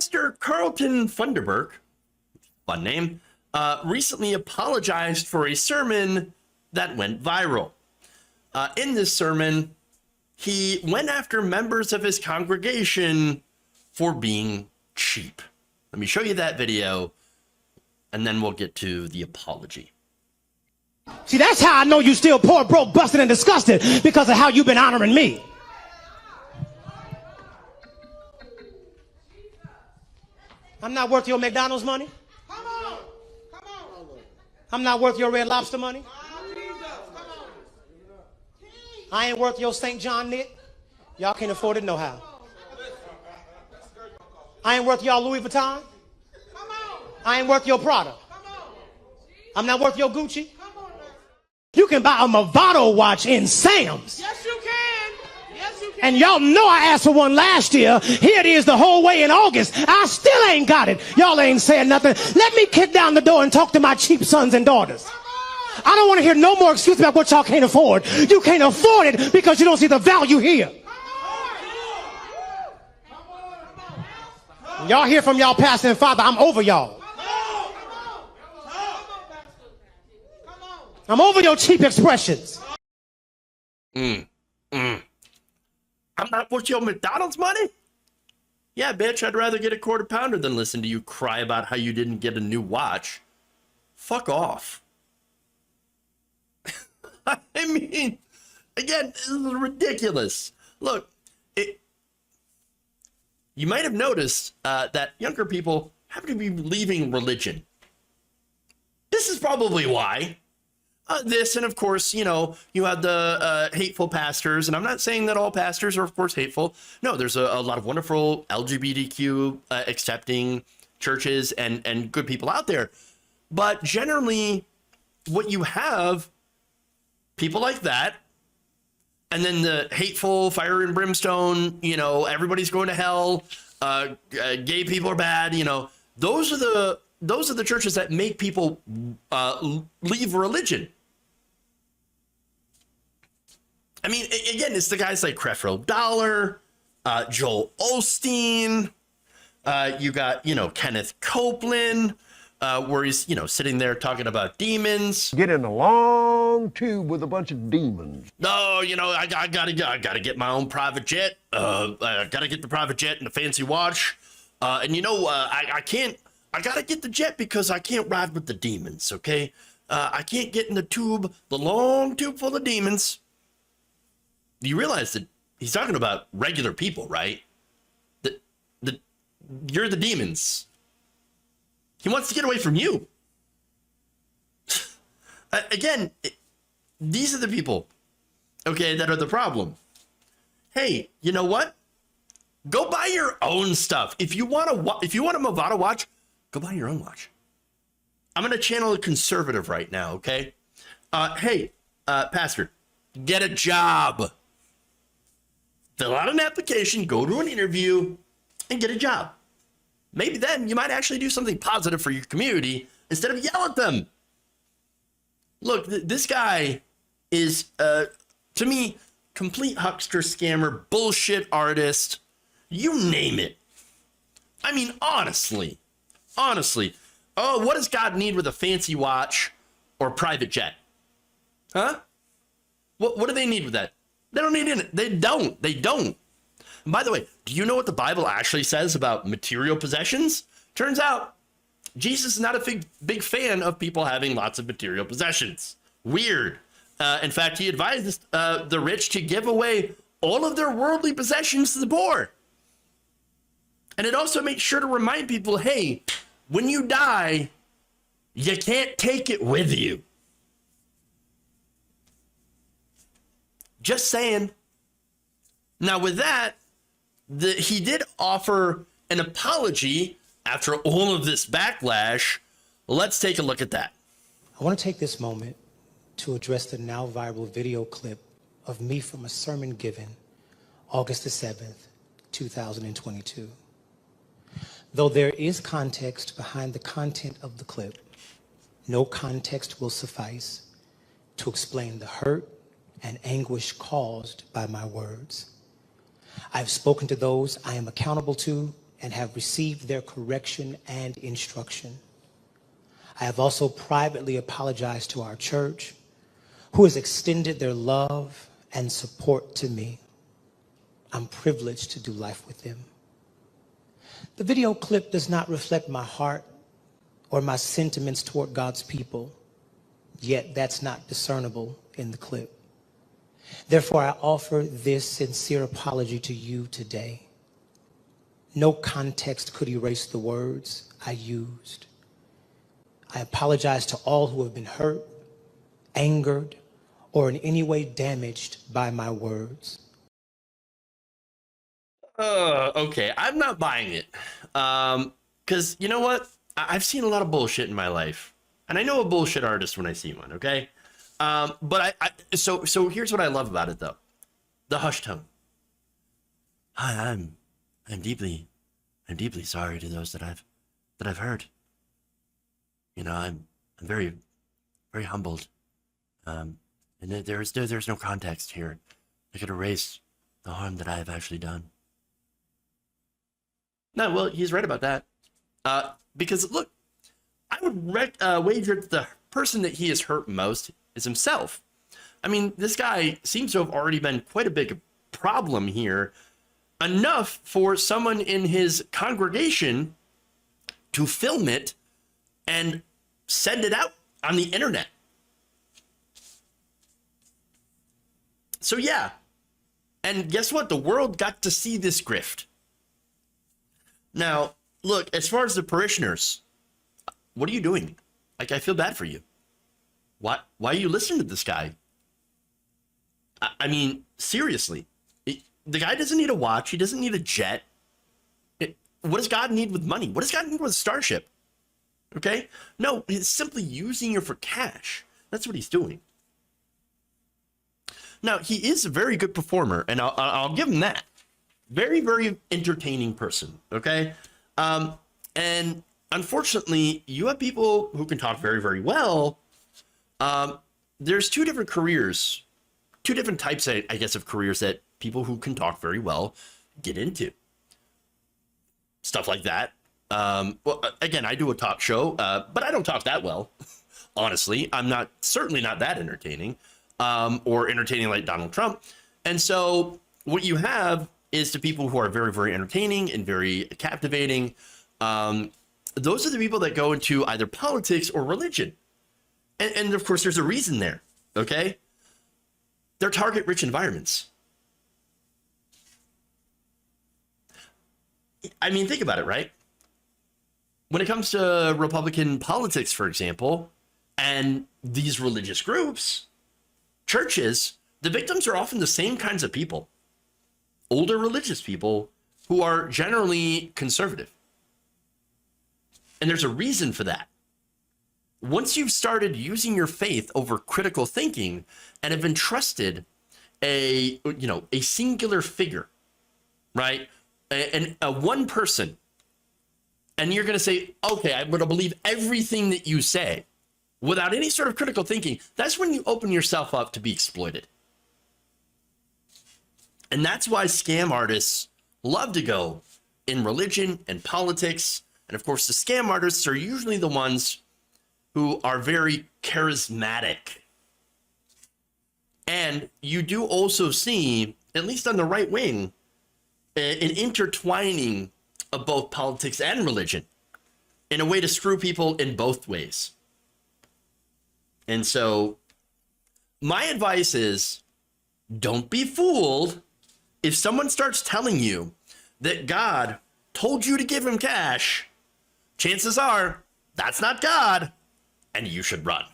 Pastor Carlton Funderburke, fun name, recently apologized for a sermon that went viral. In this sermon, he went after members of his congregation for being cheap. Let me show you that video, and then we'll get to the apology. See, that's how I know you still poor, broke, busted, and disgusted, because of how you've been honoring me. I'm not worth your McDonald's money. Come on. Come on. I'm not worth your Red Lobster money. I ain't worth your St. John knit. Y'all can't afford it no how. I ain't worth y'all Louis Vuitton. I ain't worth your Prada. I'm not worth your Gucci. You can buy a Movado watch in Sam's. Yes, you can. Yes, you can. And y'all know I asked for one last year. Here it is the whole way in August. I still ain't got it. Y'all ain't saying nothing. Let me kick down the door and talk to my cheap sons and daughters. I don't want to hear no more excuses about what y'all can't afford. You can't afford it because you don't see the value here. Y'all hear from y'all pastor and father, I'm over y'all. I'm over your cheap expressions. I'm not worth your McDonald's money? Yeah, bitch, I'd rather get a quarter pounder than listen to you cry about how you didn't get a new watch. Fuck off. I mean, again, this is ridiculous. Look, you might have noticed that younger people happen to be leaving religion. This is probably why. This, and of course, you know, you have the hateful pastors, and I'm not saying that all pastors are, of course, hateful. No, there's a lot of wonderful LGBTQ accepting churches and good people out there. But generally, what you have, people like that, and then the hateful fire and brimstone, you know, everybody's going to hell, gay people are bad, you know, those are the churches that make people leave religion. I mean, again, it's the guys like Creflo Dollar, Joel Osteen. You got, you know, Kenneth Copeland, where he's, you know, sitting there talking about demons. Get in a long tube with a bunch of demons. No, you know, I gotta get my own private jet. I gotta get the private jet and the fancy watch. And you know, I gotta get the jet because I can't ride with the demons, okay? I can't get in the tube, the long tube full of demons. You realize that he's talking about regular people, right? You're the demons. He wants to get away from you. Again, these are the people, okay, that are the problem. Hey, you know what? Go buy your own stuff. If you want a Movado watch, go buy your own watch. I'm going to channel a conservative right now, okay? Hey, pastor, get a job. Fill out an application, go to an interview, and get a job. Maybe then you might actually do something positive for your community instead of yell at them. Look, this guy is, to me, complete huckster, scammer, bullshit artist. You name it. I mean, honestly. Oh, what does God need with a fancy watch or private jet? Huh? What do they need with that? They don't need it. They don't. And by the way, do you know what the Bible actually says about material possessions? Turns out, Jesus is not a big fan of people having lots of material possessions. Weird. In fact, he advised the rich to give away all of their worldly possessions to the poor. And it also makes sure to remind people, hey, when you die, you can't take it with you. Just saying. Now, with that, he did offer an apology after all of this backlash. Let's take a look at that. I want to take this moment to address the now viral video clip of me from a sermon given August the 7th, 2022. Though there is context behind the content of the clip, no context will suffice to explain the hurt and anguish caused by my words. I've spoken to those I am accountable to and have received their correction and instruction. I have also privately apologized to our church, who has extended their love and support to me. I'm privileged to do life with them. The video clip does not reflect my heart or my sentiments toward God's people, yet that's not discernible in the clip. Therefore, I offer this sincere apology to you today. No context could erase the words I used. I apologize to all who have been hurt, angered, or in any way damaged by my words. Okay, I'm not buying it. Because you know what? I've seen a lot of bullshit in my life. And I know a bullshit artist when I see one, okay? But so here's what I love about it though. The hush tone. Hi, I'm deeply sorry to those that I've hurt. You know, I'm very, very humbled. And there's no context here that could erase the harm that I have actually done. No, well, he's right about that. Because look, I would wager that the person that he has hurt most is himself. I mean, this guy seems to have already been quite a big problem here, enough for someone in his congregation to film it and send it out on the internet. So yeah, and guess what? The world got to see this grift. Now, look, as far as the parishioners, what are you doing? Like, I feel bad for you. Why are you listening to this guy? I mean, seriously, the guy doesn't need a watch. He doesn't need a jet. What does God need with money? What does God need with a starship? Okay? No, he's simply using you for cash. That's what he's doing. Now, he is a very good performer, and I'll give him that. Very, very entertaining person, okay? And unfortunately, you have people who can talk very, very well. There's two different careers, two different types, I guess, of careers that people who can talk very well get into. Stuff like that. Well, again, I do a talk show, but I don't talk that well. Honestly, I'm certainly not that entertaining, or entertaining like Donald Trump. And so what you have is the people who are very, very entertaining and very captivating. Those are the people that go into either politics or religion. And of course, there's a reason there, okay? They're target-rich environments. I mean, think about it, right? When it comes to Republican politics, for example, and these religious groups, churches, the victims are often the same kinds of people. Older religious people who are generally conservative. And there's a reason for that. Once you've started using your faith over critical thinking and have entrusted a singular figure, right? A one person, and you're going to say, okay, I'm going to believe everything that you say without any sort of critical thinking, that's when you open yourself up to be exploited. And that's why scam artists love to go in religion and politics. And of course, the scam artists are usually the ones who are very charismatic. And you do also see, at least on the right wing, an intertwining of both politics and religion in a way to screw people in both ways. And so my advice is, don't be fooled if someone starts telling you that God told you to give him cash. Chances are that's not God, and you should run.